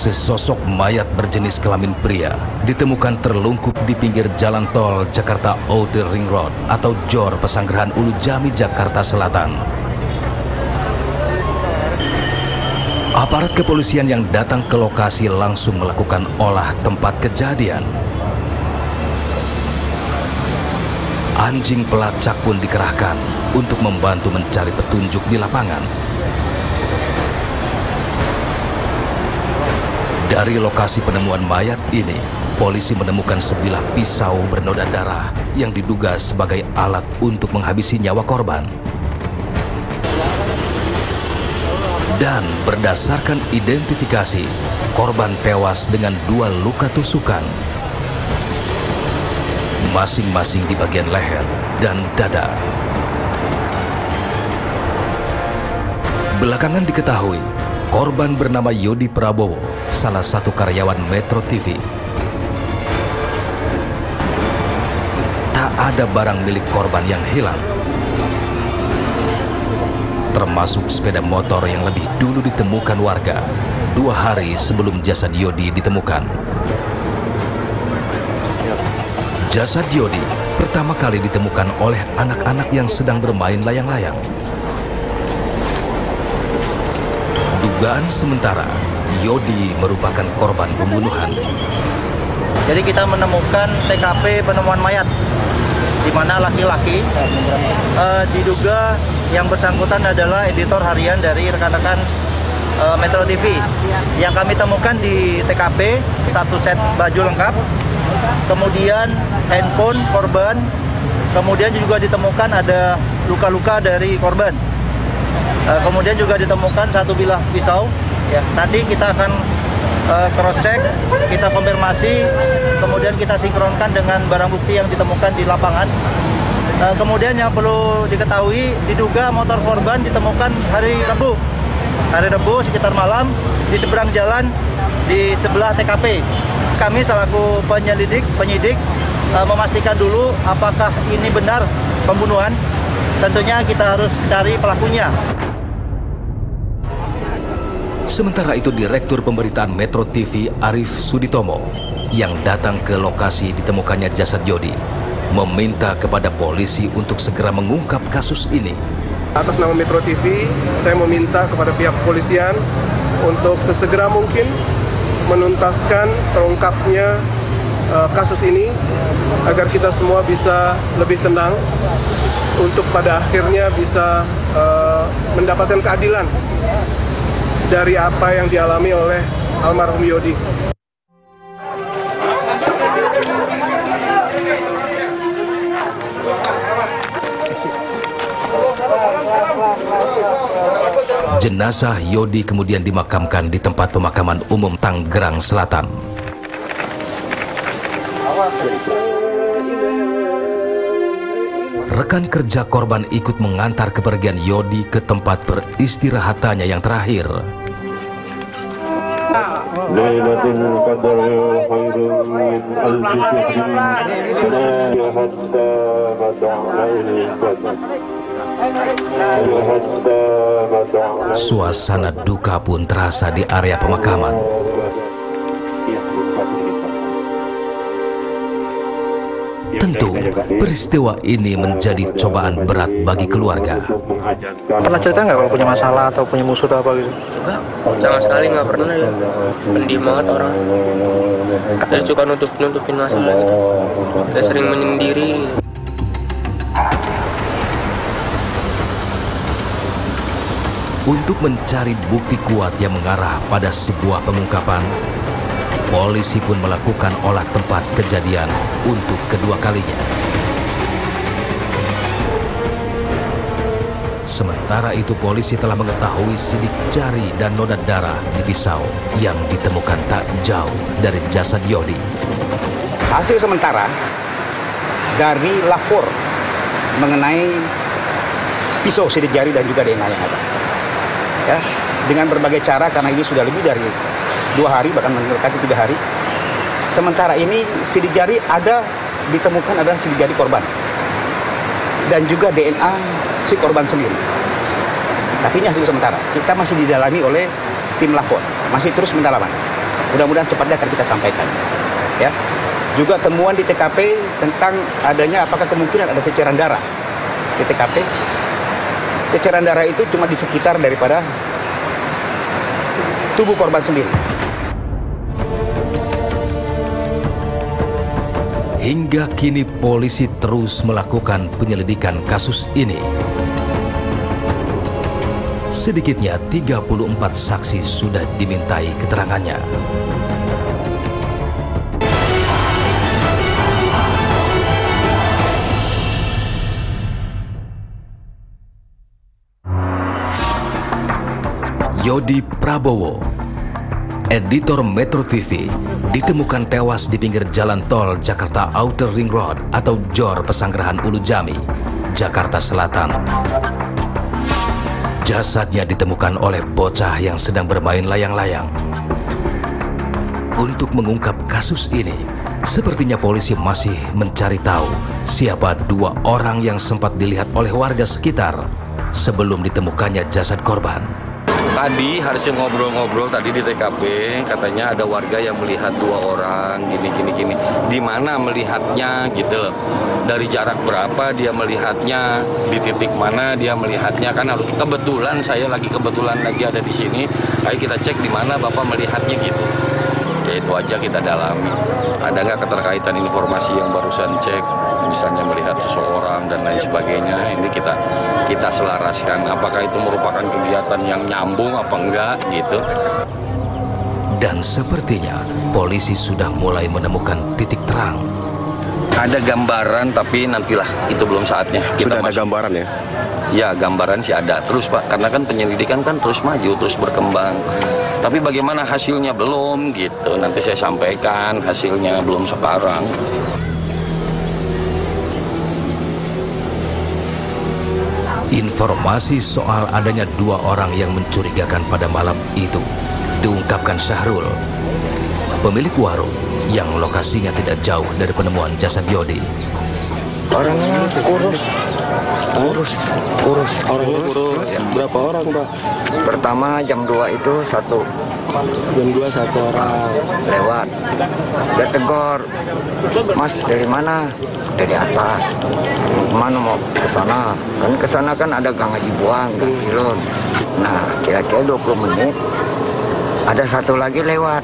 Sesosok mayat berjenis kelamin pria ditemukan terlungkup di pinggir jalan tol Jakarta Outer Ring Road atau JOR Pesanggerahan Ulu Jami, Jakarta Selatan. Aparat kepolisian yang datang ke lokasi langsung melakukan olah tempat kejadian. Anjing pelacak pun dikerahkan untuk membantu mencari petunjuk di lapangan. Dari lokasi penemuan mayat ini, polisi menemukan sebilah pisau bernoda darah yang diduga sebagai alat untuk menghabisi nyawa korban. Dan berdasarkan identifikasi, korban tewas dengan 2 luka tusukan, masing-masing di bagian leher dan dada. Belakangan diketahui, korban bernama Yodi Prabowo, salah satu karyawan Metro TV. Tak ada barang milik korban yang hilang, termasuk sepeda motor yang lebih dulu ditemukan warga 2 hari sebelum jasad Yodi ditemukan. Jasad Yodi pertama kali ditemukan oleh anak-anak yang sedang bermain layang-layang. Dugaan sementara, Yodi merupakan korban pembunuhan. Jadi kita menemukan TKP penemuan mayat, di mana laki-laki diduga yang bersangkutan adalah editor harian dari rekan-rekan Metro TV. Yang kami temukan di TKP, 1 set baju lengkap, kemudian handphone korban, kemudian juga ditemukan ada luka-luka dari korban. Kemudian juga ditemukan 1 bilah pisau. Ya, nanti kita akan cross-check, kita konfirmasi, kemudian kita sinkronkan dengan barang bukti yang ditemukan di lapangan. Kemudian yang perlu diketahui, diduga motor korban ditemukan hari Rabu. Hari Rabu sekitar malam di seberang jalan di sebelah TKP. Kami selaku penyidik memastikan dulu apakah ini benar pembunuhan. Tentunya kita harus cari pelakunya. Sementara itu, Direktur Pemberitaan Metro TV Arief Suditomo yang datang ke lokasi ditemukannya jasad Yodi meminta kepada polisi untuk segera mengungkap kasus ini. Atas nama Metro TV, saya meminta kepada pihak kepolisian untuk sesegera mungkin menuntaskan terungkapnya kasus ini agar kita semua bisa lebih tenang untuk pada akhirnya bisa mendapatkan keadilan dari apa yang dialami oleh almarhum Yodi. Jenazah Yodi kemudian dimakamkan di tempat pemakaman umum Tangerang Selatan. Rekan kerja korban ikut mengantar kepergian Yodi ke tempat peristirahatannya yang terakhir. Suasana duka pun terasa di area pemakaman. Tentu, peristiwa ini menjadi cobaan berat bagi keluarga. Pernah cerita nggak kalau punya masalah atau punya musuh atau apa gitu? Enggak, sama sekali nggak pernah ya. Pendiam banget orang. Dia suka nutupin masalah gitu. Dia sering menyendiri. Untuk mencari bukti kuat yang mengarah pada sebuah pengungkapan, polisi pun melakukan olah tempat kejadian untuk kedua kalinya. Sementara itu, polisi telah mengetahui sidik jari dan noda darah di pisau yang ditemukan tak jauh dari jasad Yodi. Hasil sementara dari lapor mengenai pisau, sidik jari dan juga DNA yang ada. Ya, dengan berbagai cara, karena ini sudah lebih dari 2 hari, bahkan mendekati 3 hari. Sementara ini sidik jari ditemukan adalah sidik jari korban dan juga DNA si korban sendiri. Tapi ini hasil sementara. Kita masih didalami oleh tim lapor, masih terus pendalaman. Mudah-mudahan secepatnya akan kita sampaikan. Ya. Juga temuan di TKP tentang adanya apakah kemungkinan ada ceceran darah di TKP. Ceceran darah itu cuma di sekitar daripada tubuh korban sendiri. Hingga kini polisi terus melakukan penyelidikan kasus ini. Sedikitnya 34 saksi sudah dimintai keterangannya. Yodi Prabowo, editor Metro TV, ditemukan tewas di pinggir jalan tol Jakarta Outer Ring Road atau JOR Pesanggerahan Ulu Jami, Jakarta Selatan. Jasadnya ditemukan oleh bocah yang sedang bermain layang-layang. Untuk mengungkap kasus ini, sepertinya polisi masih mencari tahu siapa 2 orang yang sempat dilihat oleh warga sekitar sebelum ditemukannya jasad korban. Tadi hasil ngobrol-ngobrol tadi di TKP, katanya ada warga yang melihat 2 orang gini. Di mana melihatnya gitu loh. Dari jarak berapa dia melihatnya, di titik mana dia melihatnya, kan harus kebetulan saya lagi ada di sini. Ayo kita cek di mana Bapak melihatnya gitu. Ya itu aja kita dalami. Ada nggak keterkaitan informasi yang barusan cek, misalnya melihat seseorang dan lain sebagainya. Ini kita selaraskan apakah itu merupakan kegiatan yang nyambung apa enggak gitu. Dan sepertinya polisi sudah mulai menemukan titik terang. Ada gambaran tapi nantilah, itu belum saatnya. Sudah ada gambaran ya? Ya gambaran sih ada terus Pak, karena kan penyelidikan kan terus maju, terus berkembang. Tapi bagaimana hasilnya belum gitu, nanti saya sampaikan hasilnya belum sekarang. Informasi soal adanya 2 orang yang mencurigakan pada malam itu diungkapkan Syahrul, pemilik warung yang lokasinya tidak jauh dari penemuan jasad Yodi. Orangnya kurus. Orangnya kurus. Berapa orang, Pak? Pertama jam 2 itu 1. Jam 2 1 orang. Lewat. Saya tegur, Mas dari mana? Dari atas. Mana mau ke sana? Kan ke sana kan ada Gang Haji Buang, Gang Kilon. Nah, kira-kira 20 menit ada satu lagi lewat.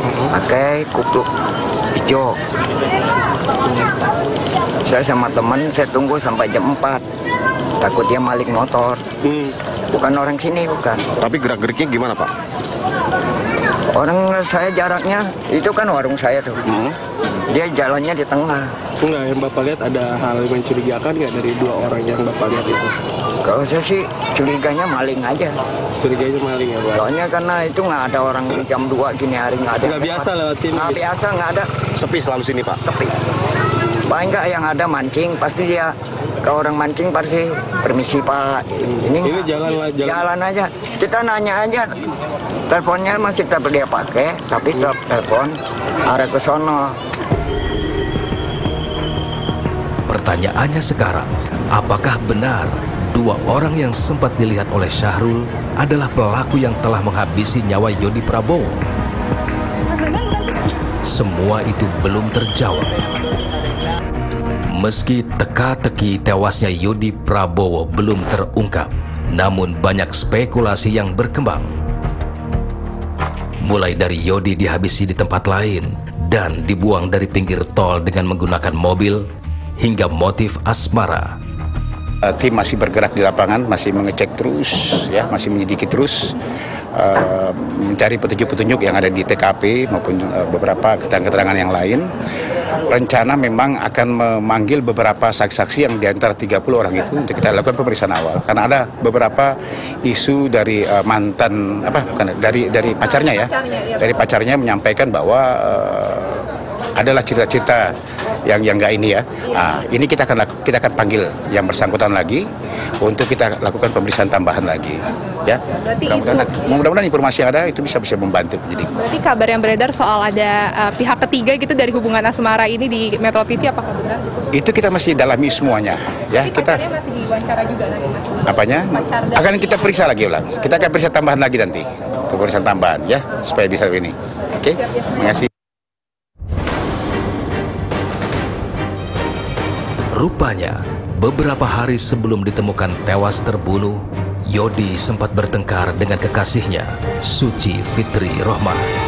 Pakai kupluk hijau. Saya sama teman, saya tunggu sampai jam 4. Takut dia maling motor. Bukan orang sini, bukan. Tapi gerak-geriknya gimana, Pak? Orang saya jaraknya, itu kan warung saya tuh. Dia jalannya di tengah. Enggak, yang Bapak lihat ada hal yang mencurigakan nggak dari 2 orang yang Bapak lihat itu? Kalau saya sih curiganya maling aja. Curiganya maling ya, Pak? Soalnya karena itu nggak ada orang jam 2 gini hari, nggak ada. Nggak biasa lewat sini? Nggak biasa, nggak ada. Sepi selalu sini, Pak? Sepi. Paling nggak yang ada mancing, pasti dia. Kalau orang mancing pasti permisi Pak. Ini jalan aja. Kita nanya aja. Teleponnya masih tetap dia pakai, tapi telepon arah ke sono. Pertanyaannya sekarang, apakah benar 2 orang yang sempat dilihat oleh Syahrul adalah pelaku yang telah menghabisi nyawa Yodi Prabowo? Semua itu belum terjawab. Meski teka-teki tewasnya Yodi Prabowo belum terungkap, namun banyak spekulasi yang berkembang. Mulai dari Yodi dihabisi di tempat lain dan dibuang dari pinggir tol dengan menggunakan mobil, hingga motif asmara. Tim masih bergerak di lapangan, masih mengecek terus, ya, masih menyelidiki terus, mencari petunjuk-petunjuk yang ada di TKP maupun beberapa keterangan-keterangan yang lain. Rencana memang akan memanggil beberapa saksi-saksi yang di antara 30 orang itu untuk kita lakukan pemeriksaan awal. Karena ada beberapa isu dari mantan, dari pacarnya ya, dari pacarnya menyampaikan bahwa adalah cerita-cerita yang enggak ini ya. Nah, ini kita akan panggil yang bersangkutan lagi untuk kita lakukan pemeriksaan tambahan lagi, ya. Mudah-mudahan informasi yang ada itu bisa membantu penyidik. Berarti kabar yang beredar soal ada pihak ketiga gitu dari hubungan asmara ini di Metro TV, apakah benar? Itu kita masih dalami semuanya, ya. Jadi pacarnya masih diwawancara juga nanti, Mas? Apanya? Akan kita periksa lagi ulang. Kita akan periksa tambahan lagi nanti, pemeriksaan tambahan, ya, supaya bisa ini. Oke, terima kasih. Rupanya, beberapa hari sebelum ditemukan tewas terbunuh, Yodi sempat bertengkar dengan kekasihnya, Suci Fitri Rohmah.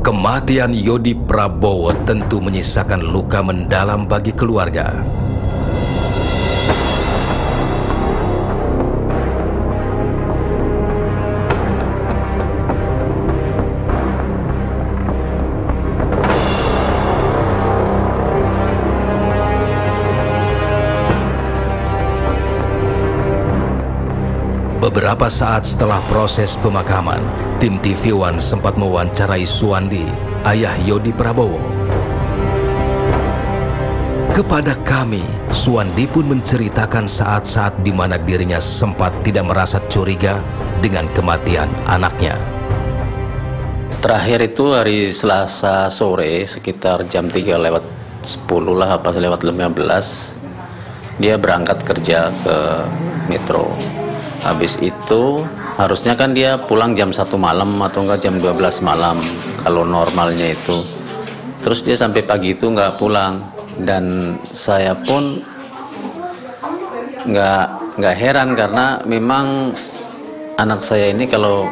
Kematian Yodi Prabowo tentu menyisakan luka mendalam bagi keluarga. Beberapa saat setelah proses pemakaman, tim TV One sempat mewawancarai Suwandi, ayah Yodi Prabowo. Kepada kami, Suwandi pun menceritakan saat-saat di mana dirinya sempat tidak merasa curiga dengan kematian anaknya. Terakhir itu hari Selasa sore sekitar jam 3:10 lah, apa lewat 15, dia berangkat kerja ke Metro. Habis itu harusnya kan dia pulang jam 1 malam atau enggak jam 12 malam kalau normalnya itu. Terus dia sampai pagi itu nggak pulang, dan saya pun nggak heran karena memang anak saya ini kalau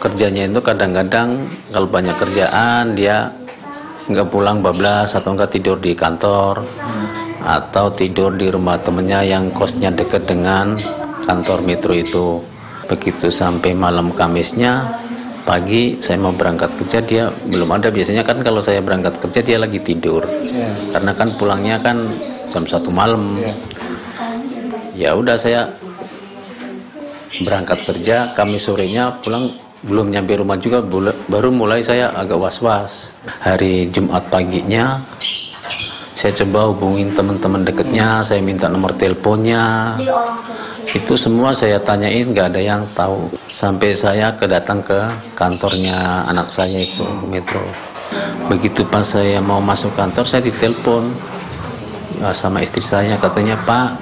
kerjanya itu kadang-kadang kalau banyak kerjaan dia nggak pulang bablas atau enggak tidur di kantor atau tidur di rumah temennya yang kosnya dekat dengan kantor Metro itu. Begitu sampai malam Kamisnya pagi saya mau berangkat kerja, dia belum ada. Biasanya kan kalau saya berangkat kerja dia lagi tidur, karena kan pulangnya kan jam 1 malam. Ya udah, saya berangkat kerja, Kamis sorenya pulang, belum nyampe rumah juga baru mulai saya agak was-was. Hari Jumat paginya saya coba hubungin teman-teman dekatnya, saya minta nomor teleponnya. Itu semua saya tanyain, nggak ada yang tahu. Sampai saya datang ke kantornya anak saya itu, Metro. Begitu pas saya mau masuk kantor, saya ditelepon ya, sama istri saya, katanya, "Pak,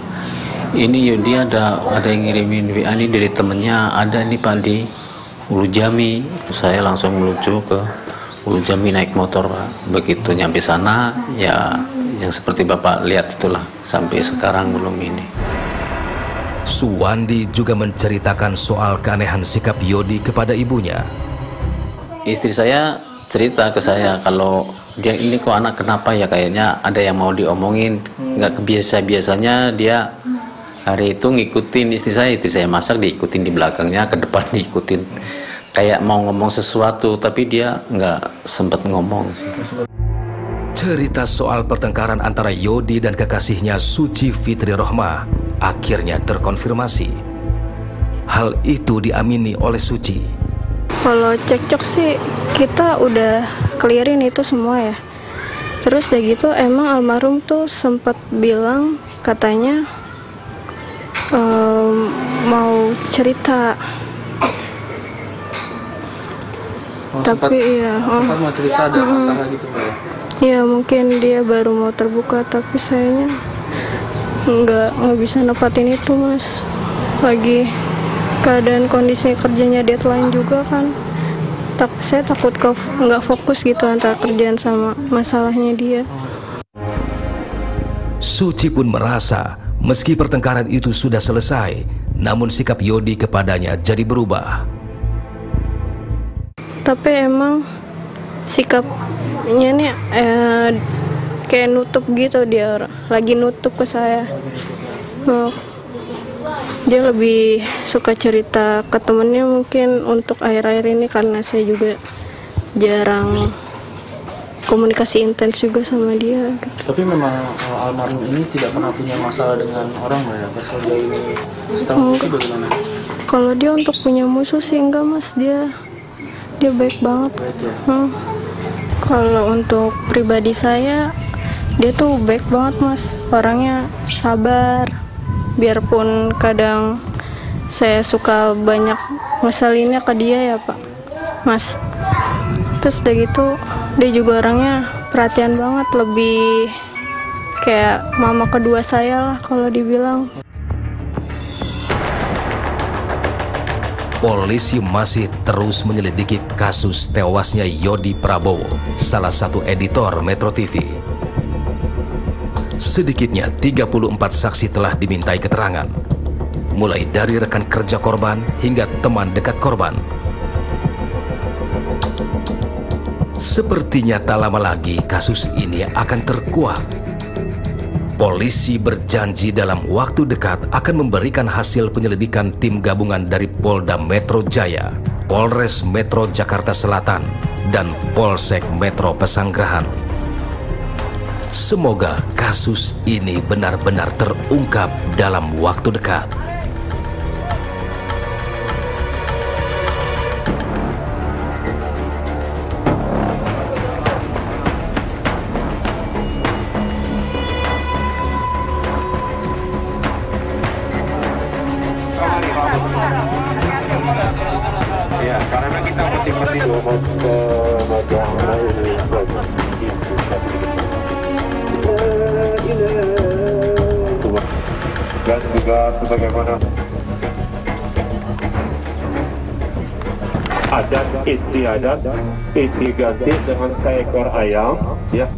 ini Yodi ada yang ngirimin WA nih dari temennya, ada nih Pak di Ulu Jami." Saya langsung melucu ke Ulu Jami naik motor, Pak. Begitu nyampe sana, ya yang seperti Bapak lihat itulah, sampai sekarang belum ini. Suwandi juga menceritakan soal keanehan sikap Yodi kepada ibunya. Istri saya cerita ke saya kalau dia ini kok anak kenapa ya, kayaknya ada yang mau diomongin, nggak biasanya dia hari itu ngikutin istri saya masak diikutin di belakangnya, ke depan diikutin, kayak mau ngomong sesuatu tapi dia nggak sempat ngomong sih. Cerita soal pertengkaran antara Yodi dan kekasihnya Suci Fitri Rohmah akhirnya terkonfirmasi. Hal itu diamini oleh Suci. Kalau cekcok sih kita udah clearin itu semua ya. Terus udah gitu emang almarhum tuh sempat bilang katanya mau cerita. Tapi ya mau cerita ada masalah gitu ya? Ya mungkin dia baru mau terbuka, tapi sayangnya nggak bisa nepatin itu, Mas. Lagi keadaan kondisi kerjanya deadline juga kan. Saya takut nggak fokus gitu antara kerjaan sama masalahnya dia. Suci pun merasa meski pertengkaran itu sudah selesai, namun sikap Yodi kepadanya jadi berubah. Tapi emang sikapnya nih kayak nutup gitu, dia lagi nutup ke saya. Dia lebih suka cerita ke temennya mungkin untuk akhir-akhir ini, karena saya juga jarang komunikasi intens juga sama dia. Tapi memang almarhum ini tidak pernah punya masalah dengan orang ya? Sejauh ini setahu itu bagaimana? Kalau dia untuk punya musuh sih enggak, Mas. Dia baik banget. Baik, ya? Kalau untuk pribadi saya, dia tuh baik banget, Mas. Orangnya sabar, biarpun kadang saya suka banyak ngeselinnya ke dia ya Pak, Mas. Terus udah gitu, dia juga orangnya perhatian banget, lebih kayak mama kedua saya lah kalau dibilang. Polisi masih terus menyelidiki kasus tewasnya Yodi Prabowo, salah satu editor Metro TV. Sedikitnya 34 saksi telah dimintai keterangan, mulai dari rekan kerja korban hingga teman dekat korban. Sepertinya tak lama lagi kasus ini akan terkuak. Polisi berjanji dalam waktu dekat akan memberikan hasil penyelidikan tim gabungan dari Polda Metro Jaya, Polres Metro Jakarta Selatan, dan Polsek Metro Pesanggerahan. Semoga kasus ini benar-benar terungkap dalam waktu dekat. Ya, karena kita peti-peti mau ke bagian ini dan juga sebagaimana adat istiadat ganti dengan seekor ayam, ya.